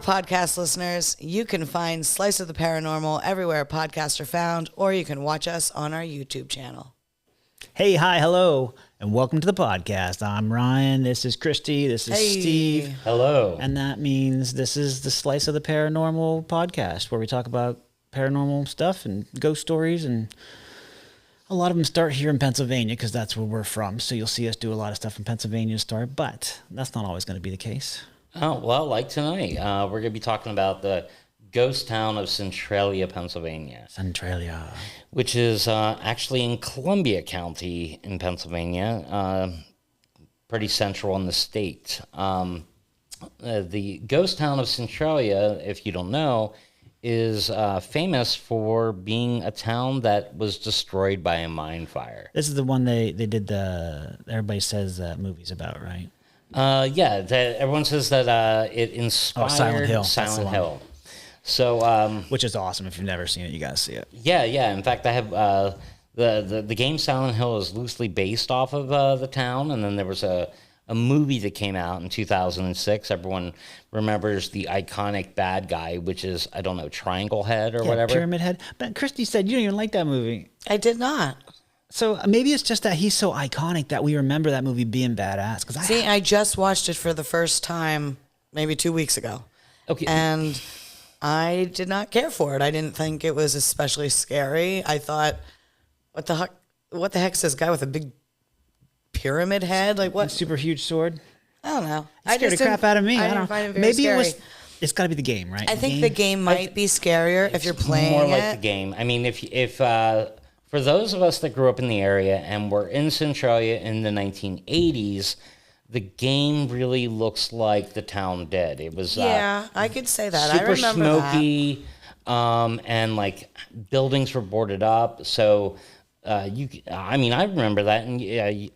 podcast listeners. You can find Slice of the Paranormal everywhere podcasts are found, or you can watch us on our YouTube channel. Hey, hi, hello, and welcome to the podcast. I'm Ryan. This is Christy. This is Steve. Hello. And that means this is the Slice of the Paranormal podcast, where we talk about paranormal stuff and ghost stories, and a lot of them start here in Pennsylvania because that's where we're from. So you'll see us do a lot of stuff in Pennsylvania to start, but that's not always going to be the case. Oh, well, like tonight, we're going to be talking about the ghost town of Centralia, Pennsylvania. Centralia. Which is actually in Columbia County in Pennsylvania, pretty central in the state. The ghost town of Centralia, if you don't know, is famous for being a town that was destroyed by a mine fire. This is the one they did everybody says movies about, right? Yeah, everyone says that it inspired Silent Hill. So, which is awesome. If you've never seen it, you gotta see it. Yeah. In fact, I have the game Silent Hill is loosely based off of the town, and then there was a movie that came out in 2006. Everyone remembers the iconic bad guy, which is, I don't know, Triangle Head or whatever. Pyramid Head. But Christy said you don't even like that movie. I did not. So maybe it's just that he's so iconic that we remember that movie being badass. I just watched it for the first time maybe 2 weeks ago. Okay. And I did not care for it. I didn't think it was especially scary. I thought, what the heck is this guy with a big pyramid head? Like what? Super huge sword. I don't know. It scared the crap out of me. I didn't find it very maybe scary. It's got to be the game, right? I think the game might be scarier if you're playing more it. like the game. I mean, if for those of us that grew up in the area and were in Centralia in the 1980s, the game really looks like the town did. It was I could say that. super I remember smoky, and like buildings were boarded up. So I remember that, and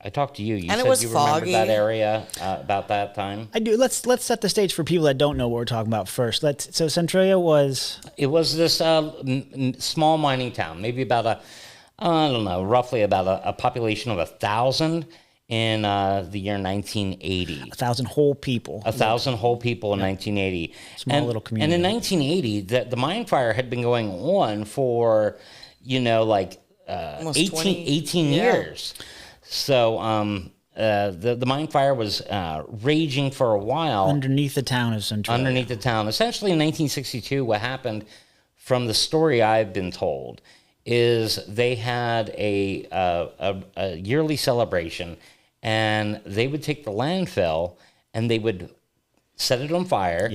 I talked to you. You and said it was you foggy. remember that area about that time. I do. Let's set the stage for people that don't know what we're talking about first. So Centralia was. It was this small mining town, maybe about roughly about a population of 1,000 in the year 1980. 1,000 whole people. 1,000 whole people in 1980. Little community. And in 1980, the mine fire had been going on for, 18 years. So the mine fire was raging for a while. Underneath the town of Centralia. Underneath the town. Essentially in 1962, what happened, from the story I've been told, is they had a yearly celebration, and they would take the landfill and they would set it on fire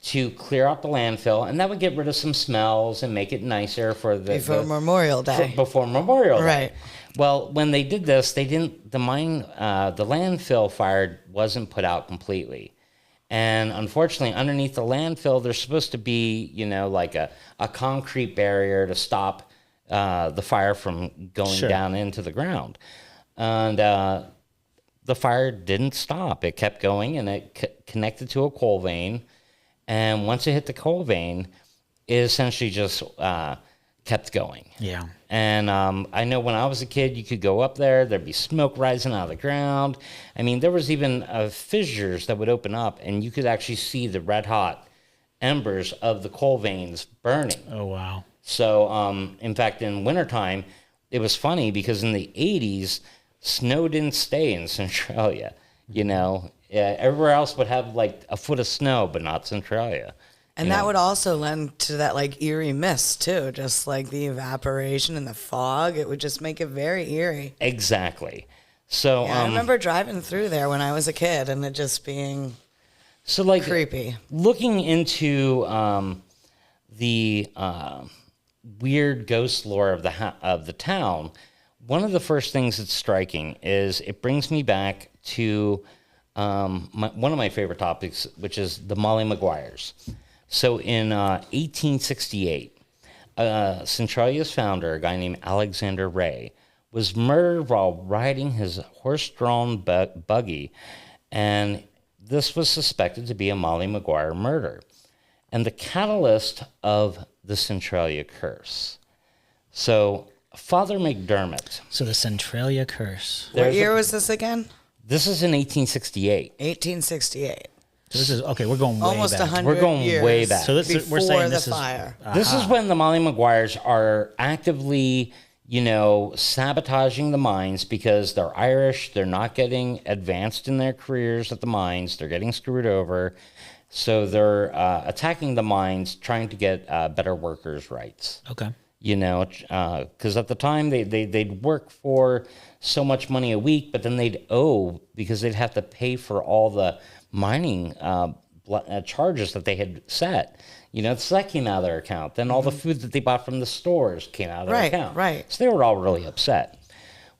to clear out the landfill, and that would get rid of some smells and make it nicer for before Memorial Day. Before Memorial Day. Right. Well, when they did this, the landfill fire wasn't put out completely. And unfortunately, underneath the landfill, there's supposed to be, like a concrete barrier to stop the fire from going down into the ground. And the fire didn't stop. It kept going, and it connected to a coal vein. And once it hit the coal vein, it essentially just kept going. Yeah. And I know when I was a kid, you could go up there, there'd be smoke rising out of the ground. I mean, there was even fissures that would open up, and you could actually see the red hot embers of the coal veins burning. Oh, wow. So, in fact, in wintertime, it was funny because in the 80s, snow didn't stay in Centralia. Everywhere else would have like a foot of snow, but not Centralia. And that would also lend to that like eerie mist too, just like the evaporation and the fog. It would just make it very eerie. Exactly. So I remember driving through there when I was a kid, and it just being creepy. Looking into the weird ghost lore of the town, one of the first things that's striking is it brings me back to one of my favorite topics, which is the Molly Maguires. So in 1868, Centralia's founder, a guy named Alexander Ray, was murdered while riding his horse-drawn buggy, and this was suspected to be a Molly Maguire murder, and the catalyst of the Centralia curse. So Father McDermott. So the Centralia curse. What year was this again? This is in 1868. 1868. So this is okay. We're going way Almost back. 100 We're going years way back. So we're before saying the this is fire. This is when the Molly Maguires are actively, sabotaging the mines because they're Irish. They're not getting advanced in their careers at the mines. They're getting screwed over. So they're attacking the mines, trying to get better workers' rights. Okay. Because at the time they'd work for so much money a week, but then they'd owe because they'd have to pay for all the mining charges that they had set. So that came out of their account. Then all the food that they bought from the stores came out of their account. Right. So they were all really upset.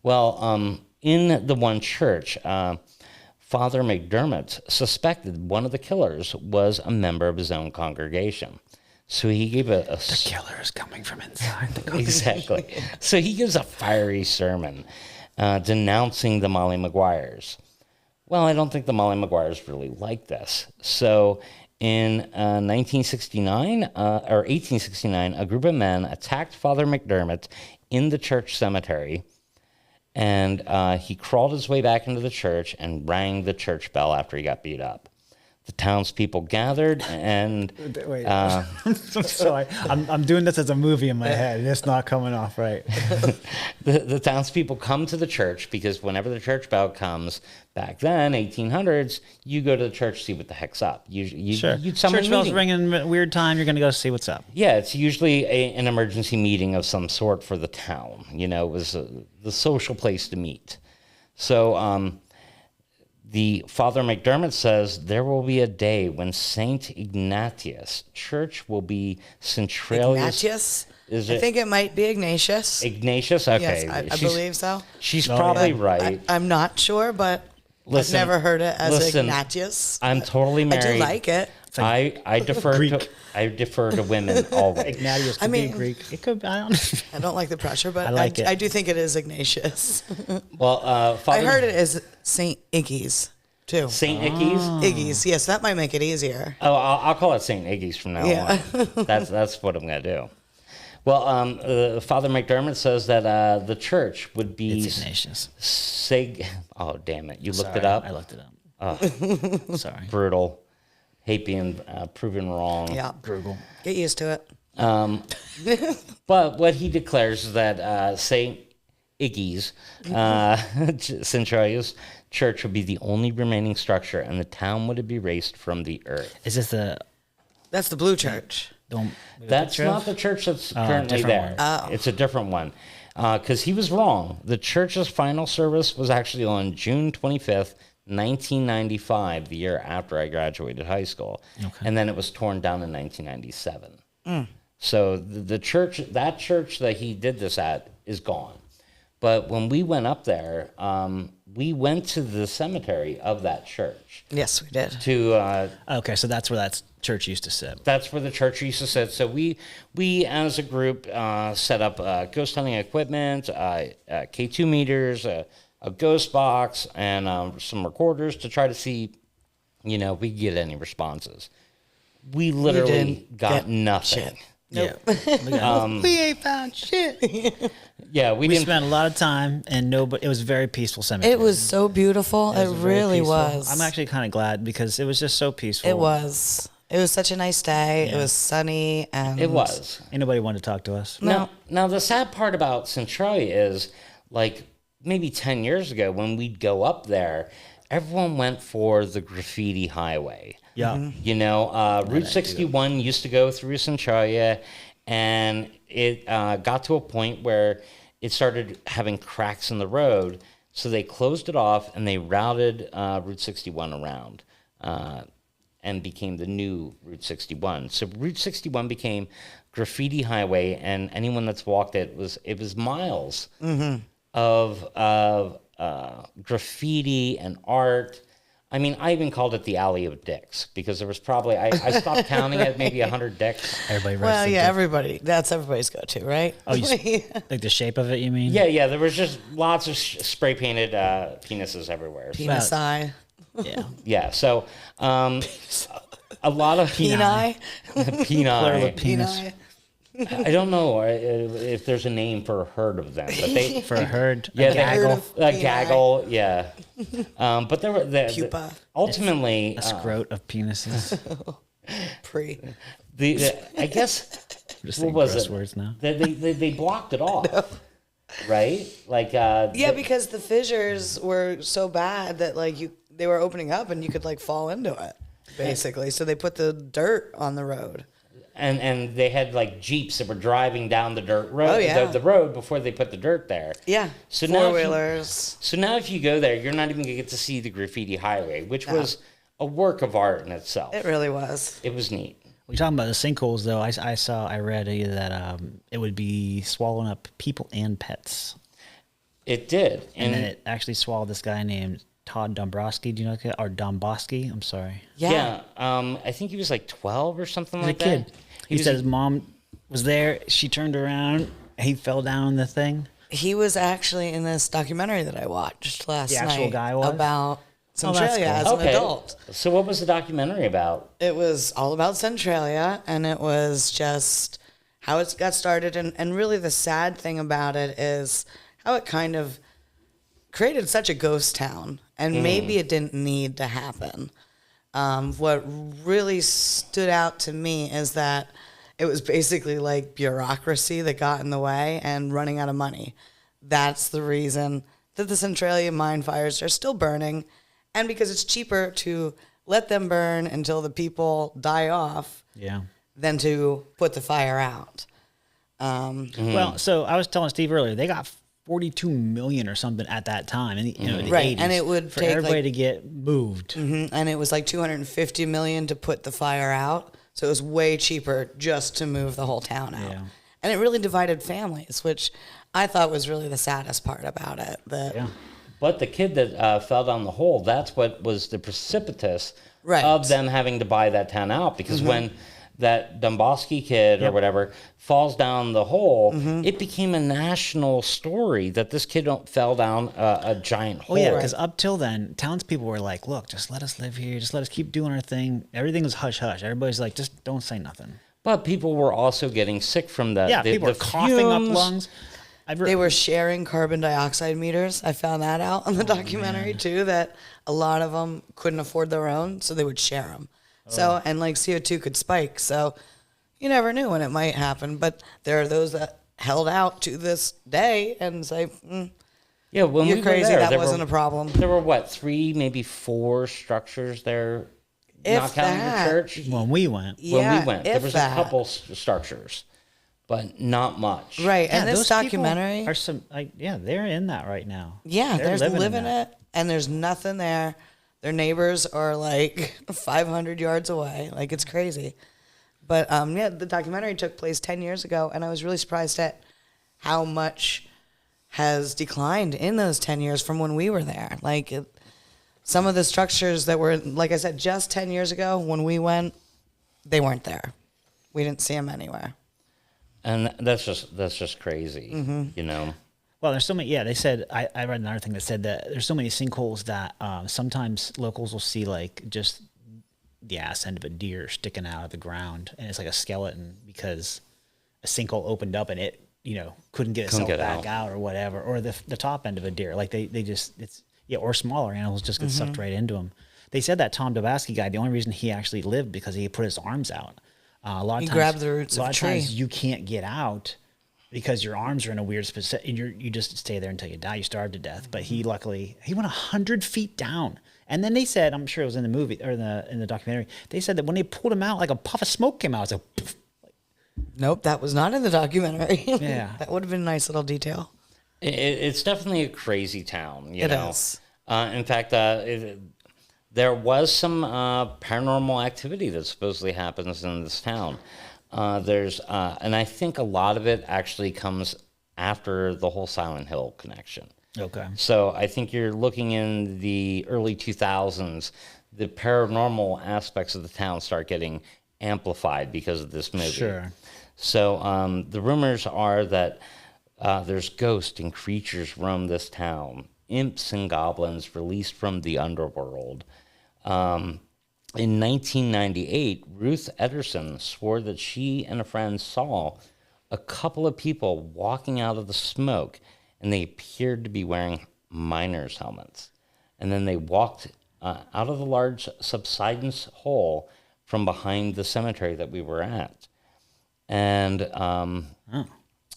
Well, in the one church, Father McDermott suspected one of the killers was a member of his own congregation. So he gave The killer is coming from inside the congregation. exactly. So he gives a fiery sermon denouncing the Molly Maguires. Well, I don't think the Molly Maguires really liked this. So in 1869, a group of men attacked Father McDermott in the church cemetery, and he crawled his way back into the church and rang the church bell after he got beat up. The townspeople gathered, and Wait, I'm sorry. I'm doing this as a movie in my head, and it's not coming off right. the townspeople come to the church because whenever the church bell comes, back then, 1800s, you go to the church to see what the heck's up. Sure. You'd summon Church a bells meeting. ringing at weird time. You're going to go see what's up. Yeah, it's usually an emergency meeting of some sort for the town. It was the social place to meet. So the Father McDermott says there will be a day when Saint Ignatius Church will be Centralia. Ignatius? Is I it think it might be Ignatius. Ignatius? Okay. Yes, I believe so. She's Oh, probably yeah. right. I'm not sure, but Listen, I've never heard it as listen, Ignatius. I'm totally I married. do like it. I defer Greek. I defer to women always. Ignatius could I mean- be Greek. It could. I don't. I don't like the pressure, but I like it. I do think it is Ignatius. Well, I Father, heard it as Saint Iggy's too. Saint Iggy's. Iggy's, yes, that might make it easier. Oh, I'll call it Saint Iggy's from now Yeah. on. That's what I'm gonna do. Well, Father McDermott says that the church would be It's Ignatius. Oh, damn it! You looked Sorry, it up. I looked it up. Sorry. Brutal. Hate being proven wrong. Yeah, Google. get used to it. But what he declares is that St. Iggy's, Centralia's church would be the only remaining structure, and the town would be erased from the earth. Is this the? That's the Blue Church. That's not the church that's currently different there. one. It's a different one. Because he was wrong. The church's final service was actually on June 25th, 1995, the year after I graduated high school. And then it was torn down in 1997. So the church, that church that he did this at, is gone. But when we went up there, we went to the cemetery of that church. Yes, we did. Okay, so that's where that church used to sit. That's where the church used to sit. So we as a group set up ghost hunting equipment, K2 meters, a ghost box, and some recorders to try to see, if we could get any responses. We literally got get nothing. shit. Nope. We ain't found shit. Yeah, we We didn't. spent a lot of time, and it was a very peaceful cemetery. It was so beautiful. It very really peaceful. was. I'm actually kind of glad because it was just so peaceful. It was. It was such a nice day. It was sunny, and It was. Ain't nobody wanted to talk to us. Now the sad part about Centralia is, like, maybe 10 years ago when we'd go up there, everyone went for the graffiti highway. Yeah. Route 61 used to go through Centralia, and it got to a point where it started having cracks in the road, so they closed it off and they routed Route 61 around and became the new Route 61. So Route 61 became graffiti highway, and anyone that's walked it was miles of graffiti and art. I mean, I even called it the Alley of Dicks because there was probably, I stopped counting at maybe 100 dicks. Everybody well, writes yeah, everybody. That's everybody's go-to, right? Oh, like the shape of it, you mean? Yeah, there was just lots of spray painted penises everywhere. Penis eye, Yeah. Yeah, so a lot of peni, Plural peni. of penis. peni. I don't know if there's a name for a herd of them, but they For a herd, yeah, a gaggle, a gaggle, yeah. But there were Pupa. ultimately a scrote of penises. Pre. I guess Just what saying was gross it? words now. They blocked it off, right? Like Yeah, because the fissures were so bad that like they were opening up and you could like fall into it, basically. So they put the dirt on the road. and they had like Jeeps that were driving down the dirt road, Oh, yeah. the road before they put the dirt there. Yeah. So now if you- Four-wheelers. So now if you go there, you're not even going to get to see the graffiti highway, which was a work of art in itself. It really was. It was neat. We're talking about the sinkholes, though. I read that it would be swallowing up people and pets, It did. and then it actually swallowed this guy named Todd Dombrowski. Do you know that? Or Domboski? I'm sorry. yeah. I think he was like 12 or something He's like a kid. that. He was said his mom was there. She turned around. He fell down the thing. He was actually in this documentary that I watched last The night actual guy was? about that's Centralia as cool. an adult. So what was the documentary about? It was all about Centralia, and it was just how it got started. And really the sad thing about it is how it kind of created such a ghost town, and maybe it didn't need to happen. What really stood out to me is that it was basically like bureaucracy that got in the way and running out of money. That's the reason that the Centralia mine fires are still burning, and because it's cheaper to let them burn until the people die off Yeah. than to put the fire out. Well, so I was telling Steve earlier, they got 42 million or something at that time, in the, the Right, 80s, and it would for take, everybody like- to get moved. And it was like 250 million to put the fire out. So it was way cheaper just to move the whole town out. Yeah. And it really divided families, which I thought was really the saddest part about it. That Yeah. But the kid that fell down the hole, that's what was the precipitous Right. of them having to buy that town out. Because when that Domboski kid or whatever falls down the hole, it became a national story that this kid fell down a giant hole. Well, yeah, because up till then, townspeople were like, look, just let us live here. Just let us keep doing our thing. Everything was hush-hush. Everybody's like, just don't say nothing. But people were also getting sick from the Yeah, people were coughing up fumes. lungs. they were sharing carbon dioxide meters. I found that out in the documentary too, that a lot of them couldn't afford their own, so they would share them. So, and like CO2 could spike. So you never knew when it might happen. But there are those that held out to this day and say, Yeah, when you're we were crazy, there, that there wasn't were, a problem. There were what, 3, maybe 4 structures there, not If counting that. the church. When we went. When Yeah, we went, there if was that. a couple structures, but not much. Right. And this those people documentary, are some, like, yeah, they're in that right now. yeah, They're there's living that. it, and there's nothing there. Their neighbors are like 500 yards away. Like, it's crazy. But yeah, the documentary took place 10 years ago, and I was really surprised at how much has declined in those 10 years from when we were there. Like, some of the structures that were, like I said, just 10 years ago when we went, they weren't there. We didn't see them anywhere. And that's just crazy, you know. Well, there's so many. Yeah, they said I read another thing that said that there's so many sinkholes that sometimes locals will see like just the ass end of a deer sticking out of the ground, and it's like a skeleton because a sinkhole opened up and it couldn't get itself get back out or whatever, or the top end of a deer. Like they just or smaller animals just get sucked right into them. They said that Tom Dabaski guy, the only reason he actually lived because he put his arms out. A lot of He times, grabbed the roots a lot of a of tree. times you can't get out because your arms are in a weird spot, and you just stay there until you die. You starve to death. But he luckily went 100 feet down, and then they said, I'm sure it was in the movie or in the documentary. They said that when they pulled him out, like a puff of smoke came out. It's like, poof. Nope, that was not in the documentary. Yeah. That would have been a nice little detail. It's definitely a crazy town, you It know. is. In fact, there was some paranormal activity that supposedly happens in this town. And I think a lot of it actually comes after the whole Silent Hill connection. Okay. So I think you're looking in the early 2000s, the paranormal aspects of the town start getting amplified because of this movie. Sure. So the rumors are that there's ghosts and creatures roam this town, imps and goblins released from the underworld. In 1998, Ruth Ederson swore that she and a friend saw a couple of people walking out of the smoke, and they appeared to be wearing miners' helmets. And then they walked out of the large subsidence hole from behind the cemetery that we were at. And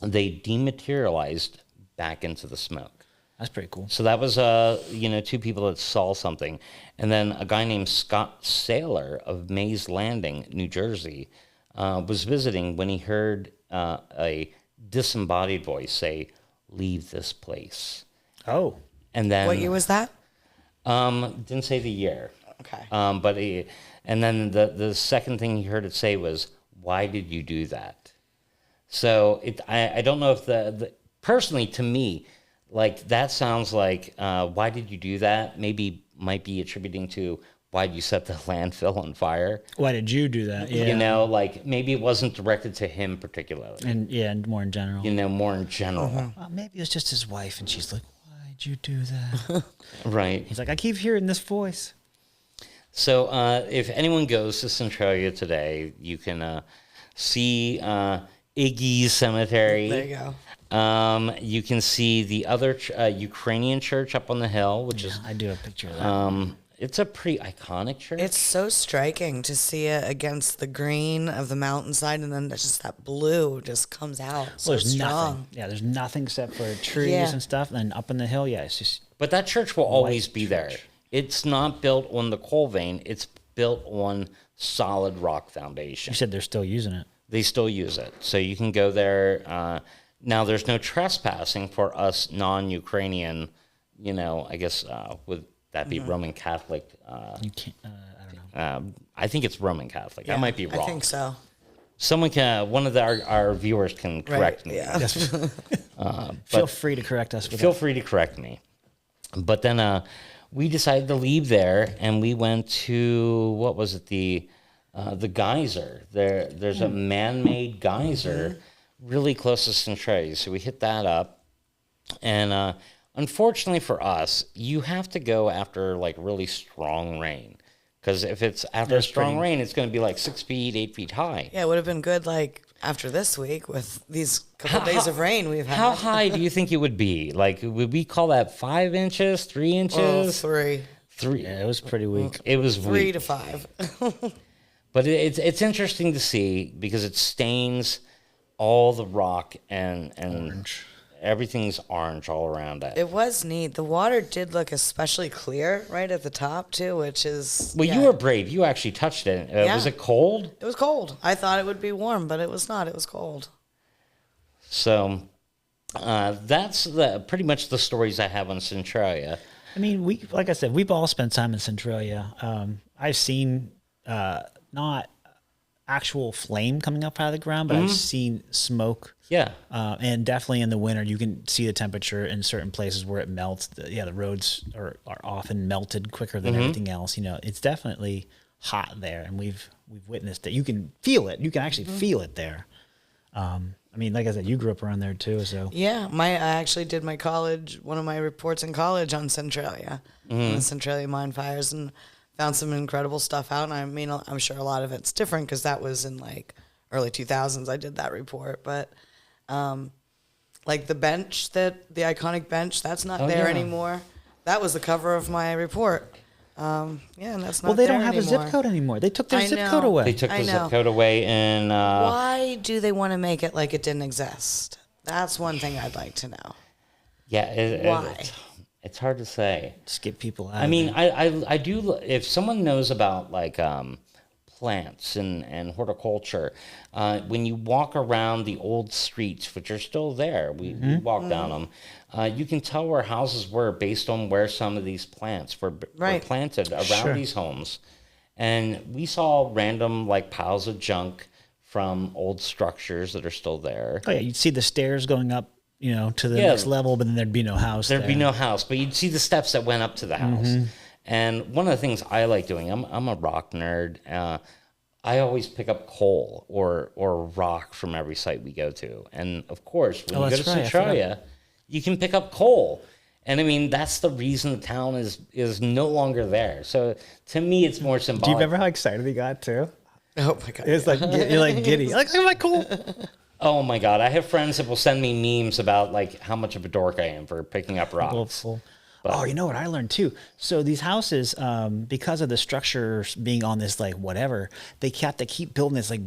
they dematerialized back into the smoke. That's pretty cool. So that was, two people that saw something. And then a guy named Scott Saylor of Mays Landing, New Jersey, was visiting when he heard a disembodied voice say, "Leave this place." Oh. And then... What year was that? Didn't say the year. Okay. And then the second thing he heard it say was, "Why did you do that?" So I don't know if the personally to me, like that sounds like why did you do that? Maybe might be attributing to why did you set the landfill on fire? Why did you do that? Yeah. You know, like maybe it wasn't directed to him particularly. And more in general. You know, more in general. Maybe it was just his wife, and she's like, "Why'd you do that?" Right. He's like, "I keep hearing this voice." So if anyone goes to Centralia today, you can see Iggy's cemetery. There you go. You can see the other Ukrainian church up on the hill, which is I do have a picture of that. it's a pretty iconic church. It's so striking to see it against the green of the mountainside, and then just that blue just comes out so There's strong. nothing. Yeah, there's nothing except for trees Yeah. and stuff. And then up in the hill, yeah, it's just But that church will always be there. church. It's not built on the coal vein. It's built on solid rock foundation. you said they're still using it. They still use it. So you can go there. Now, there's no trespassing for us non-Ukrainian, I guess, would that be Roman Catholic? You can't. I don't know. I think it's Roman Catholic. Yeah, I might be wrong. I think so. Someone can, one of our viewers can correct me. Yeah. Feel free to correct us. Feel free to correct me. But then we decided to leave there, and we went to, what was it, the geyser. There's a man-made geyser really close to Centralia. So we hit that up. And unfortunately for us, you have to go after like really strong rain. Because if it's after a strong rain, it's going to be like 6 feet, 8 feet high. Yeah, it would have been good like after this week with these couple days of rain we've had. How high do you think it would be? Like, would we call that 5 inches, 3 Oh, inches? 3. 3. Yeah, it was pretty weak. It was 3 weak. to 5. But it's interesting to see because it stains all the rock and Orange. everything's orange all around it. It was neat. The water did look especially clear right at the top too, which is Well, you were brave. You actually touched it. Yeah. Was it cold? It was cold. I thought it would be warm, but it was not. It was cold. So that's pretty much the stories I have on Centralia. I mean, like I said, we've all spent time in Centralia. I've seen not actual flame coming up out of the ground, but I've seen smoke. Yeah. And definitely in the winter, you can see the temperature in certain places where it melts. The roads are often melted quicker than everything else. It's definitely hot there, and we've witnessed it. You can feel it. You can actually feel it there. I mean, like I said, you grew up around there too, so. Yeah, I actually did one of my reports in college on Centralia, on the Centralia mine fires, and found some incredible stuff out. And I mean, I'm sure a lot of it's different because that was in like early 2000s. I did that report, but like the iconic bench, that's not there anymore. That was the cover of my report. And that's not. Well, they there don't have anymore. a zip code anymore. They took their I zip know. code away. They took I the know. zip code away and Why do they want to make it like it didn't exist? That's one thing I'd like to know. Why? It's hard to say. Just get people out. I mean, I do. If someone knows about like plants and horticulture, when you walk around the old streets, which are still there, we walk down them. You can tell where houses were based on where some of these plants were planted around these homes, and we saw random like piles of junk from old structures that are still there. Oh yeah, you'd see the stairs going up, to the next level, but then there'd be no house. There'd be no house, but you'd see the steps that went up to the house. And one of the things I like doing, I'm a rock nerd. I always pick up coal or rock from every site we go to. And of course, when you go to Centralia, you can pick up coal. And I mean, that's the reason the town is no longer there. So to me, it's more symbolic. Do you remember how excited he got too? Oh my God. It was like, you're like giddy. Like, look at my cool. Oh my God. I have friends that will send me memes about like how much of a dork I am for picking up rocks. Oh, you know what I learned too? So these houses, because of the structure being on this like whatever, they keep building this like,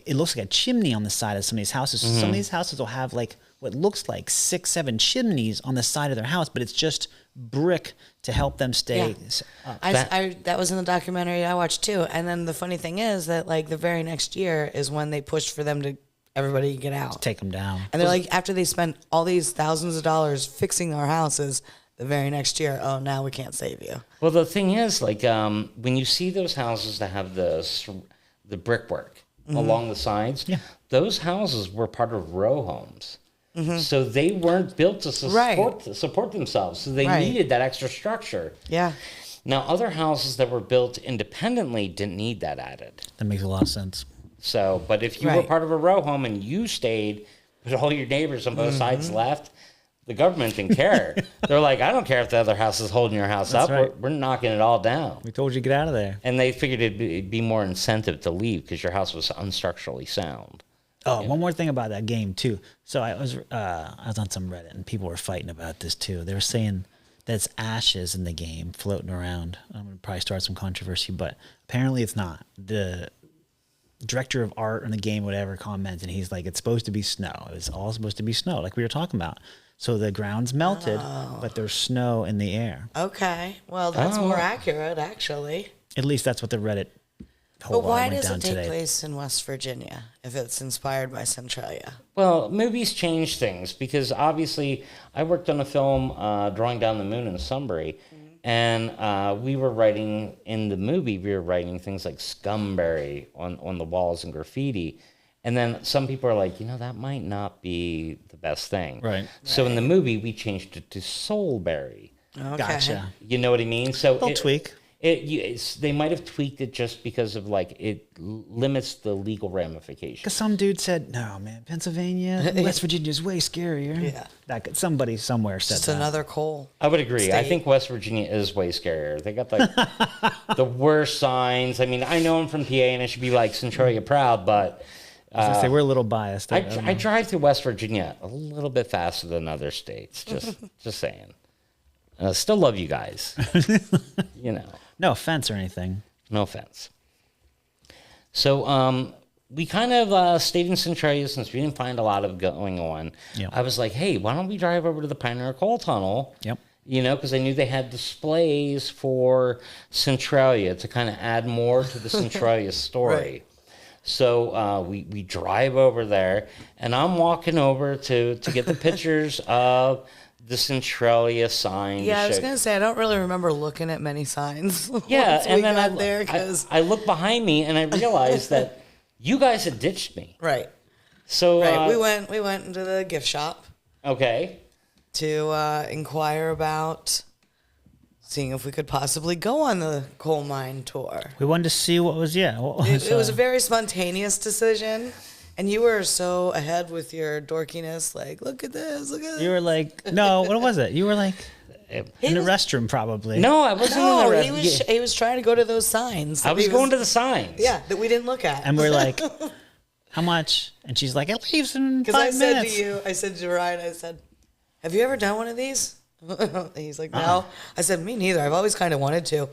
it looks like a chimney on the side of some of these houses. So some of these houses will have like what looks like 6, 7 chimneys on the side of their house, but it's just brick to help them stay. Yeah. That was in the documentary I watched too. And then the funny thing is that like the very next year is when they pushed for them to everybody get out, take them down. And they're like, after they spent all these thousands of dollars fixing our houses, the very next year, oh, now we can't save you. Well, the thing is, like, when you see those houses that have the brickwork along the sides, those houses were part of row homes. So they weren't built to support themselves. So they needed that extra structure. Yeah. Now, other houses that were built independently didn't need that added. That makes a lot of sense. So, but if you were part of a row home and you stayed, but all your neighbors on both sides left, the government didn't care. They're like, I don't care if the other house is holding your house up. Right. We're knocking it all down. We told you to get out of there. And they figured it'd be more incentive to leave because your house was unstructurally sound. Oh, one more thing about that game too. So I was on some Reddit and people were fighting about this too. They were saying that's ashes in the game floating around. I'm gonna probably start some controversy, but apparently it's not. The director of art in the game, whatever, comments, and he's like, it's supposed to be snow. It's all supposed to be snow, like we were talking about. So the ground's melted, but there's snow in the air. Okay. Well, that's more accurate, actually. At least that's what the Reddit But why does it take place in West Virginia if it's inspired by Centralia? Well, movies change things because obviously I worked on a film, Drawing Down the Moon in Sunbury, and we were writing in the movie, we were writing things like Scumberry on the walls and graffiti. And then some people are like, that might not be the best thing. Right. So in the movie, we changed it to Soulberry. Okay. Gotcha. You know what I mean? So They'll tweak. They might have tweaked it just because of like it limits the legal ramifications. Because some dude said, "No, man, Pennsylvania, West Virginia is way scarier." Yeah, somebody somewhere said just that. another coal. I would agree. State. I think West Virginia is way scarier. They got like the worst signs. I mean, I know I'm from PA and I should be like Centralia proud, but I was gonna say we're a little biased. I drive to West Virginia a little bit faster than other states. Just saying. Still love you guys. No offense or anything. No offense. So we kind of stayed in Centralia since we didn't find a lot of going on. Yep. I was like, hey, why don't we drive over to the Pioneer Coal Tunnel? Yep. Because I knew they had displays for Centralia to kind of add more to the Centralia story. Right. So we drive over there, and I'm walking over to get the pictures of the Centralia sign. Yeah, I was gonna say I don't really remember looking at many signs. Yeah, once and we then got there because I looked behind me and I realized that you guys had ditched me. right. So We went into the gift shop okay. to inquire about seeing if we could possibly go on the coal mine tour. We wanted to see what was. It was a very spontaneous decision. And you were so ahead with your dorkiness, like, look at this, look at this. You were like, no, what was it? You were like in the restroom, probably. No, I wasn't No, in the he was trying to go to those signs. I was going to the signs. Yeah, that we didn't look at. And we're like, how much? And she's like, it leaves in 5 Because I said minutes. to you, I said to Ryan, I said, have you ever done one of these? He's like, no. I said, me neither. I've always kind of wanted to.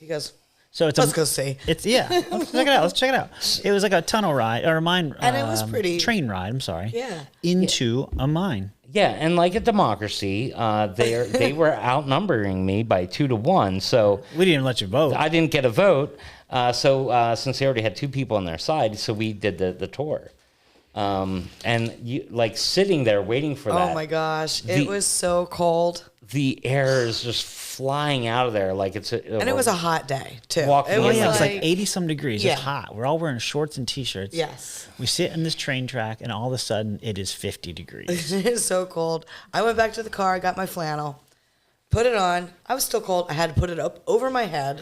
He goes, So it's let's go see. It's Let's check it out. Let's check it out. It was like a tunnel ride or a mine, And it was pretty- train ride. I'm sorry. Yeah. Into a mine. Yeah, and like a democracy, they were outnumbering me by 2 to 1. So We didn't let you vote. I didn't get a vote. So since they already had 2 people on their side, so we did the tour. And you like sitting there waiting for that. Oh my gosh. It was so cold. The air is just flying out of there like it's And it was a hot day, too. Walking It Oh was yeah, it was like 80 some degrees. Yeah. It's hot. We're all wearing shorts and t-shirts. Yes. We sit in this train track, and all of a sudden, it is 50 degrees. It is so cold. I went back to the car, got my flannel, put it on. I was still cold. I had to put it up over my head.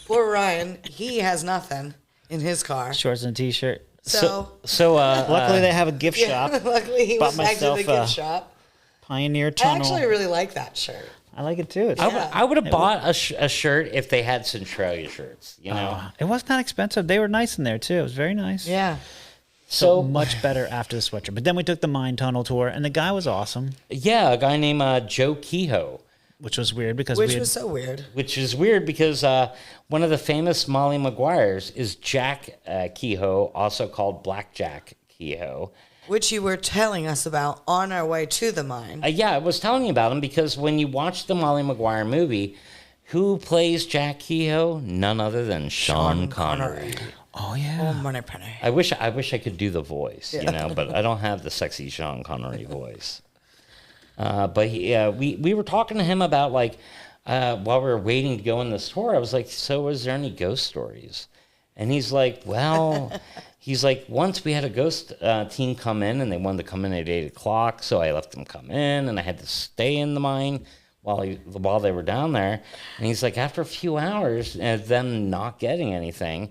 Poor Ryan, he has nothing in his car. Shorts and t-shirt. So Luckily, they have a gift yeah, shop. luckily he Bought went back to the myself, gift shop. Pioneer I Tunnel. actually really like that shirt. I like it too. It's, I would have bought a shirt if they had Centralia shirts, you know? it wasn't that expensive. They were nice in there too. It was very nice. Yeah. So much better after the sweatshirt. But then we took the mine tunnel tour, and the guy was awesome. Yeah, a guy named Joe Kehoe. Which was weird because was so weird. Which is weird because one of the famous Molly Maguires is Jack Kehoe, also called Blackjack Kehoe. Which you were telling us about on our way to the mine. Yeah, I was telling you about him because when you watch the Molly Maguire movie, who plays Jack Kehoe? None other than Sean Connery. Oh yeah. Oh, money penny. I wish I could do the voice, but I don't have the sexy Sean Connery voice. But we were talking to him about while we were waiting to go in this tour, I was like, so is there any ghost stories? And he's like, well, once we had a ghost team come in and they wanted to come in at 8:00. So I let them come in and I had to stay in the mine while they were down there. And he's like, after a few hours of them not getting anything,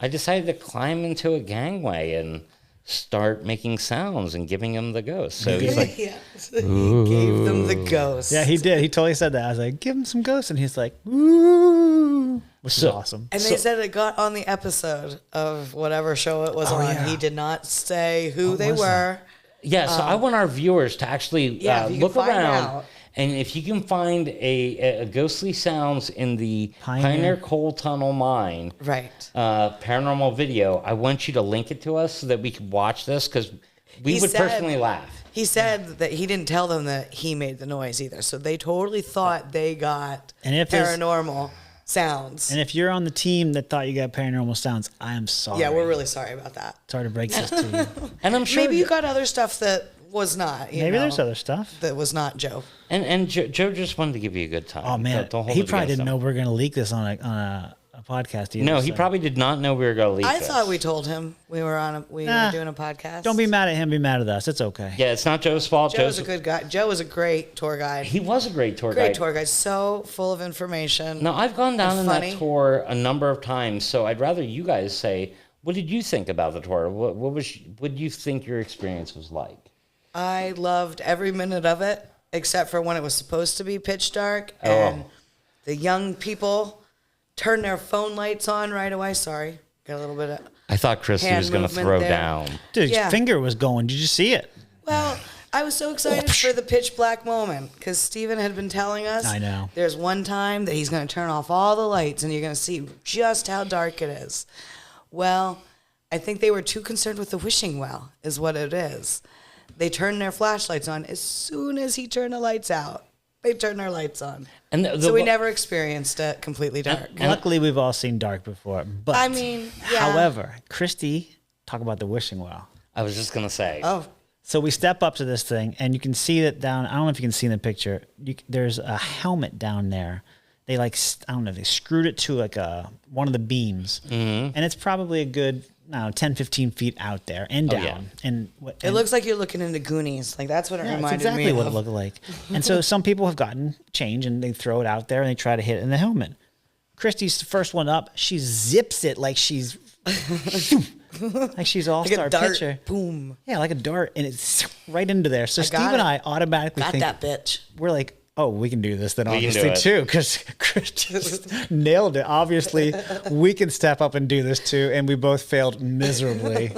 I decided to climb into a gangway and start making sounds and giving them the ghost. So he's like, He gave them the ghost. Yeah, he did. He totally said that. I was like, give him some ghosts. And he's like, ooh, which is awesome. And they said it got on the episode of whatever show it was on. yeah. He did not say who What they was were. yeah, so I want our viewers to actually if you can look find around. out. And if you can find a ghostly sounds in the Pioneer Coal Tunnel Mine, Right. paranormal video, I want you to link it to us so that we can watch this because we He would said- personally laugh. He said that he didn't tell them that he made the noise either. So they totally thought they got And if there's- paranormal sounds. And if you're on the team that thought you got paranormal sounds, I am sorry. Yeah, we're really sorry about that. sorry to break this to you. And I'm sure Maybe you got other stuff that was not. Maybe there's other stuff. that was not Joe. And Joe just wanted to give you a good time. Oh man, Don't hold he it probably against didn't him. know we were going to leak this on a podcast either. No, he so. probably did not know we were going to leak I this. thought we told him we were Nah. doing a podcast. Don't be mad at him. Be mad at us. It's okay. Yeah, it's not Joe's fault. Joe's a good guy. Joe was a great tour guide. He was a great tour Great guide. tour guide. So full of information. Now, I've gone down And on funny. that tour a number of times, so I'd rather you guys say, what did you think about the tour? What do you think your experience was like? I loved every minute of it, except for when it was supposed to be pitch dark and the young people turned their phone lights on right away. Sorry, got a little bit of. I thought Christy Hand was going to movement throw there. down. Dude, Yeah. his finger was going. Did you see it? Well, I was so excited for the pitch black moment because Steven had been telling us. I know. There's one time that he's going to turn off all the lights and you're going to see just how dark it is. Well, I think they were too concerned with the wishing well, is what it is. They turned their flashlights on as soon as he turned the lights out. They turned their lights on. And So we never experienced it completely dark. Luckily, we've all seen dark before. But I mean, yeah. however, Christy, talk about the wishing well. I was just going to say. Oh, So we step up to this thing, and you can see that down. I don't know if you can see in the picture. There's a helmet down there. They I don't know. They screwed it to one of the beams, and it's probably a good 10, 15 feet out there and down. yeah. And it looks like you're looking into Goonies. Like that's what it yeah, it's reminded exactly me what of. it looked like. And so some people have gotten change, and they throw it out there, and they try to hit it in the helmet. Christy's the first one up. She zips it like she's like she's all Like a star dart. pitcher. Boom. Yeah, like a dart, and it's right into there. So I Steve got and it. I automatically Got think that bitch. we're like, oh, we can do this then We can do obviously it. too, because Christy just nailed it. Obviously, we can step up and do this too, and we both failed miserably.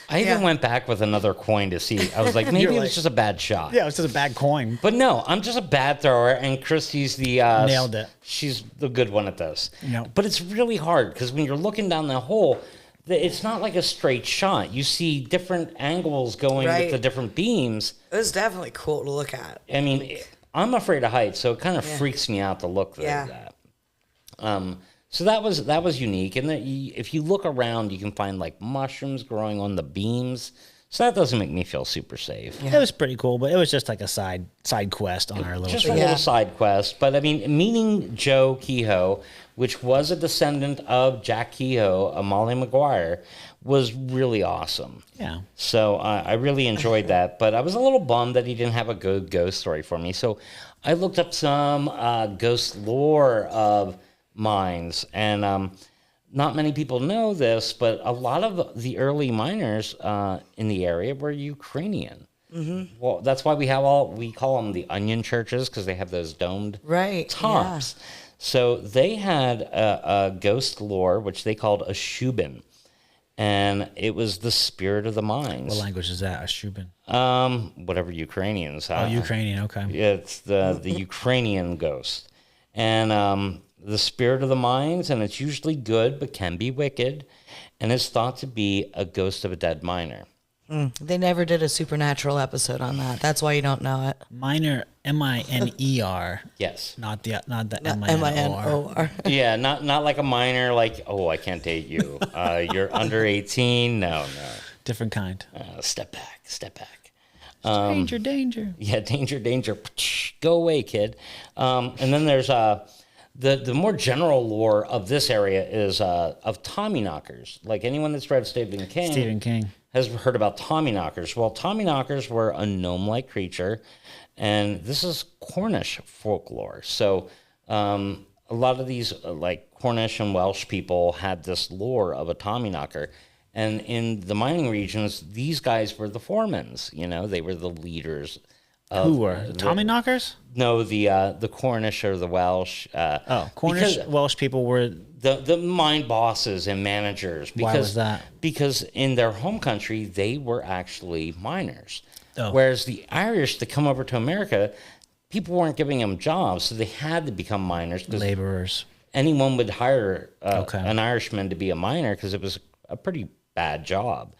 I even Yeah. went back with another coin to see. I was like, maybe You're it was like- just a bad shot. Yeah, it's just a bad coin. But no, I'm just a bad thrower, and Christy's the Nailed it. She's the good one at this. Yep. But it's really hard because when you're looking down the hole, it's not like a straight shot. You see different angles going Right. with the different beams. It was definitely cool to look at. I mean, I'm afraid of heights, so it kind of freaks me out to look like Yeah. that. So that was unique, and if you look around, you can find like mushrooms growing on the beams. So that doesn't make me feel super safe. It was pretty cool, but it was just like a side quest on our little Just trip. a little side quest. But I mean, meeting Joe Kehoe, which was a descendant of Jack Kehoe, a Molly Maguire, was really awesome. Yeah. So I really enjoyed that. But I was a little bummed that he didn't have a good ghost story for me. So I looked up some ghost lore of mines. And not many people know this, but a lot of the early miners in the area were Ukrainian. Mm-hmm. Well, that's why we call them the onion churches, because they have those domed Right. tops. So they had a ghost lore, which they called a shubin. and it was the spirit of the mines. What language is that? Ashubin. Whatever Ukrainians. Oh, Ukrainian. Okay. It's the Ukrainian ghost, and the spirit of the mines, and it's usually good but can be wicked, and it's thought to be a ghost of a dead miner. They never did a supernatural episode on that. That's why you don't know it. Miner, M-I-N-E-R. Yes. Not the M-I-N-O-R. M-I-N-O-R. Yeah, not like a miner. Like, oh, I can't date you. You're under 18. No. Different kind. Step back. Danger, danger. Yeah, danger. Go away, kid. And then there's the more general lore of this area is of Tommyknockers. Like anyone that's read Stephen King has heard about Tommyknockers. Well, Tommyknockers were a gnome-like creature, and this is Cornish folklore. So a lot of these like Cornish and Welsh people had this lore of a Tommyknocker. And in the mining regions, these guys were the foremans. You know, they were the leaders. Who were the Tommyknockers? No, the Cornish or the Welsh. Cornish, Welsh people were the mine bosses and managers. Because, why was that? Because in their home country, they were actually miners. Oh. Whereas the Irish that come over to America, people weren't giving them jobs, so they had to become miners. Laborers. Anyone would hire an Irishman to be a miner because it was a pretty bad job.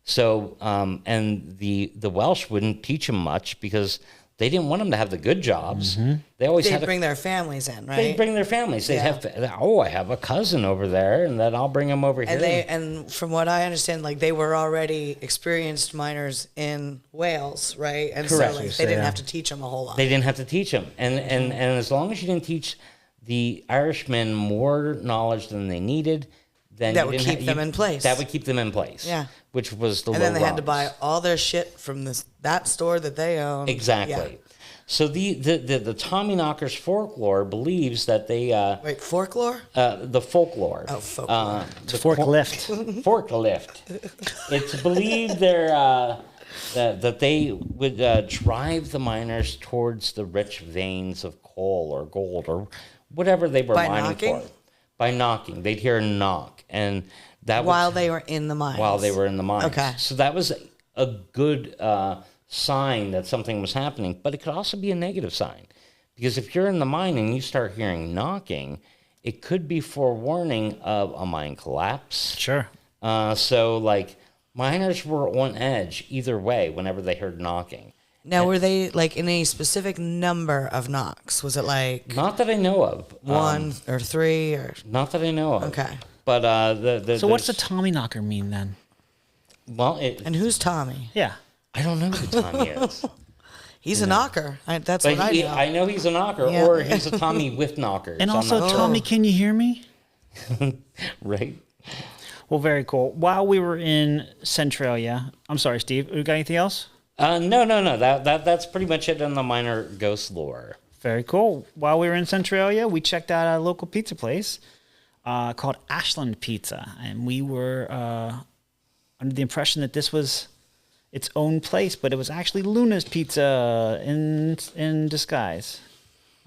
So, and the Welsh wouldn't teach them much because they didn't want them to have the good jobs. Mm-hmm. They always They'd had bring their families in, right? They'd bring their families. They'd have, I have a cousin over there, and then I'll bring him over here. And from what I understand, like they were already experienced miners in Wales, right? And Correct. so like, they didn't have to teach them a whole lot. They didn't have to teach them, and as long as you didn't teach the Irishmen more knowledge than they needed, then that would keep them in place. That would keep them in place. Yeah. Which was the and then they had to buy all their shit from that store that they own. Exactly. Yeah. So the Tommyknockers folklore believes that they wait, folklore? The folklore. Oh, folklore. The forklift. Forklift. It's believed that they would drive the miners towards the rich veins of coal or gold or whatever they were mining for. By knocking. They'd hear a knock, and that while they were in the mines. While they were in the mines. Okay. So that was a good sign that something was happening, but it could also be a negative sign. Because if you're in the mine and you start hearing knocking, it could be forewarning of a mine collapse. Sure. So, like, miners were on edge either way whenever they heard knocking. Now, were they, like, in a specific number of knocks? Was it, like... Not that I know of. 1 or 3 or... Not that I know of. Okay. But, So what's the Tommyknocker mean, then? Well, And who's Tommy? Yeah. I don't know who Tommy is. He's a knocker. That's But what I know. I know he's a knocker, Yeah. or he's a Tommy with knockers. And also, Tommy, can you hear me? Right. Well, very cool. While we were in Centralia, I'm sorry, Steve, you got anything else? No. That's pretty much it on the minor ghost lore. Very cool. While we were in Centralia, we checked out a local pizza place called Ashland Pizza, and we were under the impression that this was its own place, but it was actually Luna's Pizza in disguise.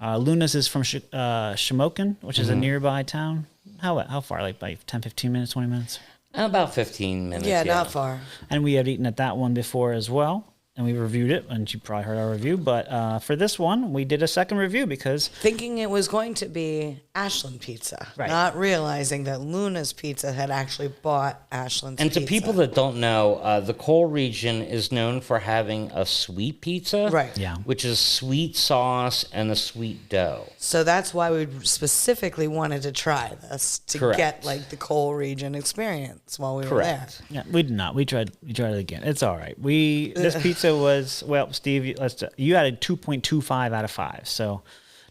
Luna's is from Shamokin, which is a nearby town. How far? Like by 10, 15 minutes, 20 minutes? About 15 minutes. yeah, not far. And we had eaten at that one before as well. And we reviewed it, and you probably heard our review. But for this one, we did a second review because... Thinking it was going to be Ashland Pizza. Right. Not realizing that Luna's Pizza had actually bought Ashland's And Pizza. to people that don't know, the Cole region is known for having a sweet pizza. Right. Yeah. Which is sweet sauce and a sweet dough. So that's why we specifically wanted to try this, to Correct. get like the Cole region experience while we Correct. were there. Yeah, we did not. We tried it again. It's all right. This pizza was, well, Steve, you had a 2.25 out of 5, so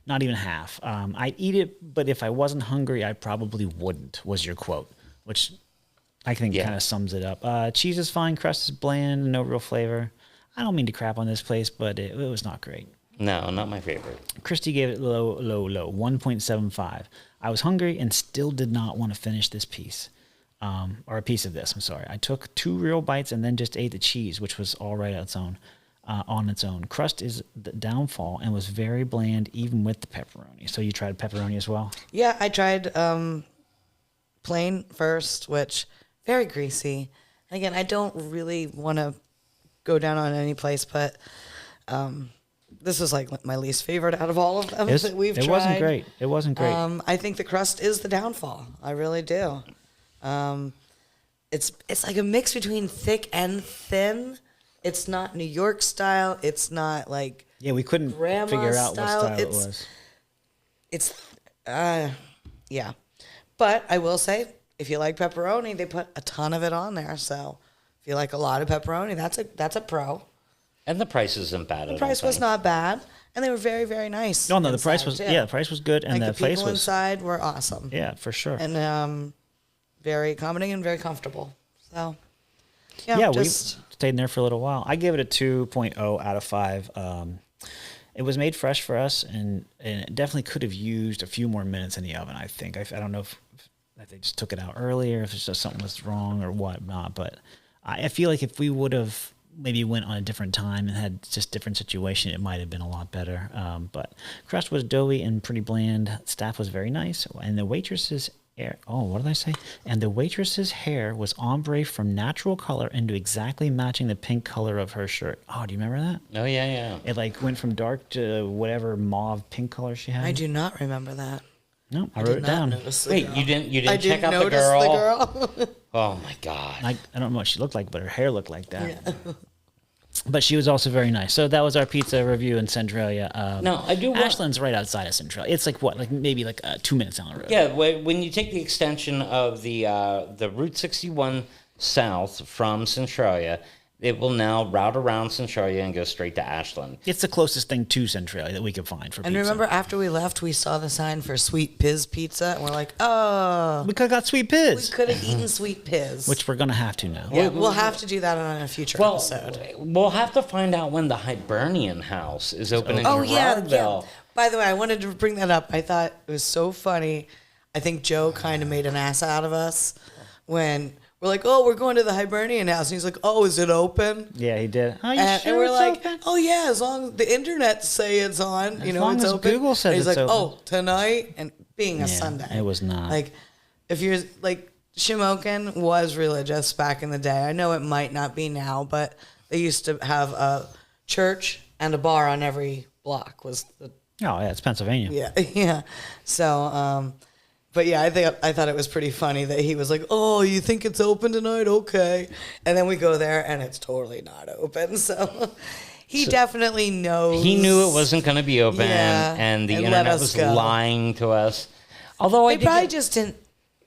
not even half. I'd eat it, but if I wasn't hungry, I probably wouldn't, was your quote, which I think kind of sums it up. Cheese is fine, crust is bland, no real flavor. I don't mean to crap on this place, but it was not great. No, not my favorite. Christy gave it low, 1.75. I was hungry and still did not want to finish this piece. Or a piece of this, I'm sorry. I took 2 real bites and then just ate the cheese, which was all right on its own. Crust is the downfall and was very bland even with the pepperoni. So you tried pepperoni as well? Yeah, I tried plain first, which very greasy. Again, I don't really want to go down on any place, but this was like my least favorite out of all of them that we've tried. It wasn't great. I think the crust is the downfall. I really do. It's like a mix between thick and thin. It's not New York style. It's not like We couldn't figure out style. what style it was. Yeah. But I will say, if you like pepperoni, they put a ton of it on there. So if you like a lot of pepperoni, that's a pro. And the price isn't bad. The price was not bad, and they were very, very nice. No, the price was the price was good, and like the place people was inside were awesome. Yeah, for sure. And very accommodating and very comfortable. So we stayed in there for a little while. I gave it a 2.0 out of 5. It was made fresh for us, and it definitely could have used a few more minutes in the oven, I think. I don't know if they just took it out earlier, if it's just something was wrong or whatnot, but I feel like if we would have maybe went on a different time and had just different situation, it might have been a lot better. But crust was doughy and pretty bland. Staff was very nice, and the waitress's And the waitress's hair was ombre from natural color into exactly matching the pink color of her shirt. Oh, do you remember that? Oh yeah. It like went from dark to whatever mauve pink color she had. I do not remember that. No, I wrote it down. Wait, you didn't check out the girl? The girl. Oh my God. I don't know what she looked like, but her hair looked like that. Yeah. But she was also very nice. So that was our pizza review in Centralia. No, I do want... Ashland's right outside of Centralia. It's like what, like maybe like 2 minutes down the road. Yeah, when you take the extension of the Route 61 south from Centralia, it will now route around Centralia and go straight to Ashland. It's the closest thing to Centralia that we could find for pizza. And remember, after we left, we saw the sign for Sweet Piz Pizza, and we're like, oh. We could have got Sweet Piz. We could have eaten Sweet Piz. Which we're going to have to now. Yeah, we'll have to do that on a future episode. We'll have to find out when the Hibernian House is open in Gerardville. Yeah. By the way, I wanted to bring that up. I thought it was so funny. I think Joe kind of made an ass out of us when... We're like, oh, we're going to the Hibernian House. And he's like, oh, is it open? Yeah, he did. Oh, you and we're like, open? Oh, yeah, as long as the internet say it's on, as you know, long it's as open. Google says he's it's like, open. oh, tonight? And being a Sunday. It was not. Like, if you're, like, Shamokin was religious back in the day. I know it might not be now, but they used to have a church and a bar on every block was the... Oh, yeah, it's Pennsylvania. Yeah, yeah. So, but yeah, I thought it was pretty funny that he was like, "Oh, you think it's open tonight? Okay." And then we go there and it's totally not open. So he definitely knows. He knew it wasn't going to be open, and the internet was lying to us. Although they probably just didn't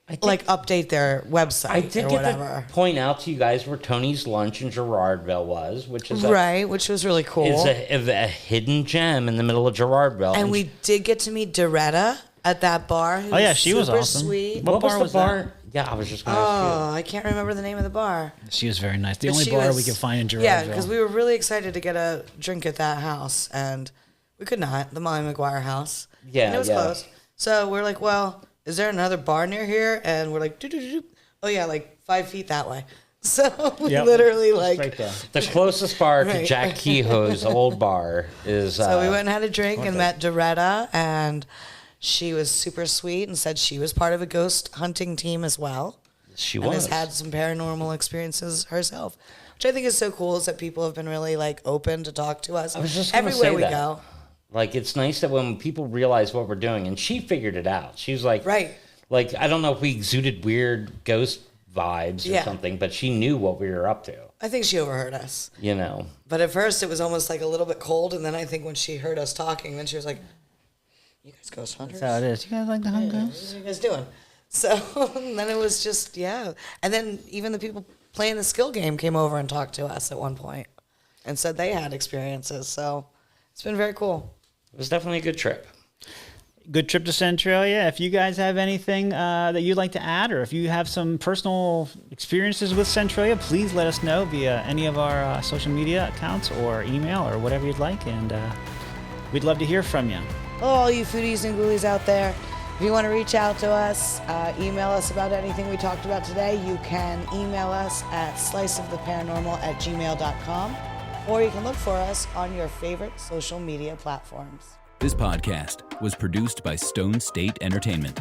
update their website. I did get to point out to you guys where Tony's Lunch in Gerardville was, which is which was really cool. It's a hidden gem in the middle of Gerardville, and we did get to meet Doretta at that bar. Oh yeah, she was awesome. Sweet. What bar was the bar? That? Yeah, I was just going to ask you. Oh, I can't remember the name of the bar. She was very nice. The only bar we could find in Gerardville. Yeah, because we were really excited to get a drink at that house, and we could not. The Molly Maguires house. Yeah, and it was closed. So we're like, well, is there another bar near here? And we're like, oh yeah, like 5 feet that way. So we literally like right there. The closest bar to Jack Kehoe's old bar is. So we went and had a drink and met Doretta, and she was super sweet and said she was part of a ghost hunting team as well. She and has had some paranormal experiences herself, which I think is so cool. Is that people have been really like open to talk to us. I was just everywhere we go. Like, it's nice that when people realize what we're doing, and she figured it out. She was like, right. Like, I don't know if we exuded weird ghost vibes or something, but she knew what we were up to. I think she overheard us. You know. But at first it was almost like a little bit cold, and then I think when she heard us talking, then she was like, you guys ghost hunters? That's how it is. You guys like to hunt ghosts? What are you guys doing? So then it was just, And then even the people playing the skill game came over and talked to us at one point and said they had experiences. So it's been very cool. It was definitely a good trip. Good trip to Centralia. If you guys have anything that you'd like to add, or if you have some personal experiences with Centralia, please let us know via any of our social media accounts or email or whatever you'd like, and we'd love to hear from you. Hello, all you foodies and ghoulies out there. If you want to reach out to us, email us about anything we talked about today, you can email us at sliceoftheparanormal@gmail.com, or you can look for us on your favorite social media platforms. This podcast was produced by Stone State Entertainment.